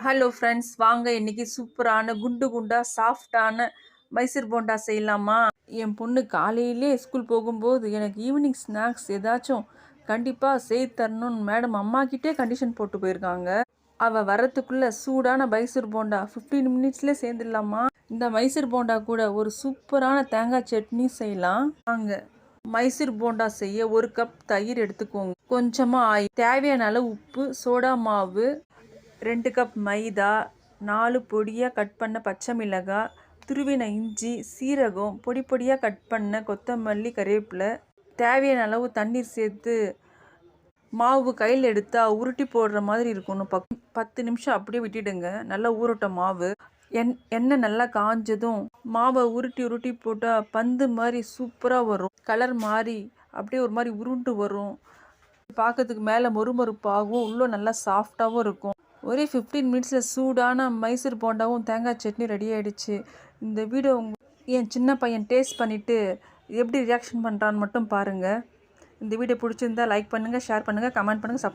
Hello friends, வாங்க இன்னைக்கு சூப்பரான குண்டு குண்டா சாஃப்டான மைசூர் போண்டா செய்யலாமா? என் பொண்ணு காலையிலே ஸ்கூல் போகும்போது எனக்கு ஈவினிங் ஸ்நாக்ஸ் ஏதாச்சும் கண்டிப்பாக செய்து தரணும்னு மேடம் அம்மா கிட்டே கண்டிஷன் போட்டு போயிருக்காங்க. அவள் வரத்துக்குள்ளே சூடான மைசூர் போண்டா 15 மினிட்ஸ்லேயே சேர்ந்துடலாமா? இந்த மைசூர் போண்டா கூட ஒரு சூப்பரான தேங்காய் சட்னி செய்யலாம் வாங்க. மைசூர் போண்டா செய்ய 1 கப் தயிர் எடுத்துக்கோங்க, கொஞ்சமாக ஆயில், தேவையான அளவு உப்பு, சோடா மாவு, 2 கப் மைதா, 4 பொடியாக கட் பண்ண பச்சை மிளகாய், துருவின இஞ்சி, சீரகம், பொடி பொடியாக கட் பண்ண கொத்தமல்லி, கறிவேப்பிலை, தேவையான அளவு தண்ணீர் சேர்த்து மாவு கையில் எடுத்தால் உருட்டி போடுற மாதிரி இருக்கணும். 10 நிமிஷம் அப்படியே விட்டுடுங்க, நல்லா ஊறட்டும் மாவு. எண்ணெய் நல்லா காஞ்சதும் மாவை உருட்டி உருட்டி போட்டால் பந்து மாதிரி சூப்பராக வரும். கலர் மாறி அப்படியே ஒரு மாதிரி உருண்டு வரும். பார்க்கறதுக்கு மேலே மொறுமொறுப்பாகவும் உள்ளே நல்லா சாஃப்டாகவும் இருக்கும். ஒரே 15 மினிட்ஸில் சூடான மைசூர் போண்டாவும் தேங்காய் சட்னி ரெடி ஆகிடுச்சு. இந்த வீடியோ என் சின்ன பையன் டேஸ்ட் பண்ணிவிட்டு எப்படி ரியாக்ஷன் பண்ணுறான்னு மட்டும் பாருங்கள். இந்த வீடியோ பிடிச்சிருந்தா லைக் பண்ணுங்கள், ஷேர் பண்ணுங்கள், கமெண்ட் பண்ணுங்கள்,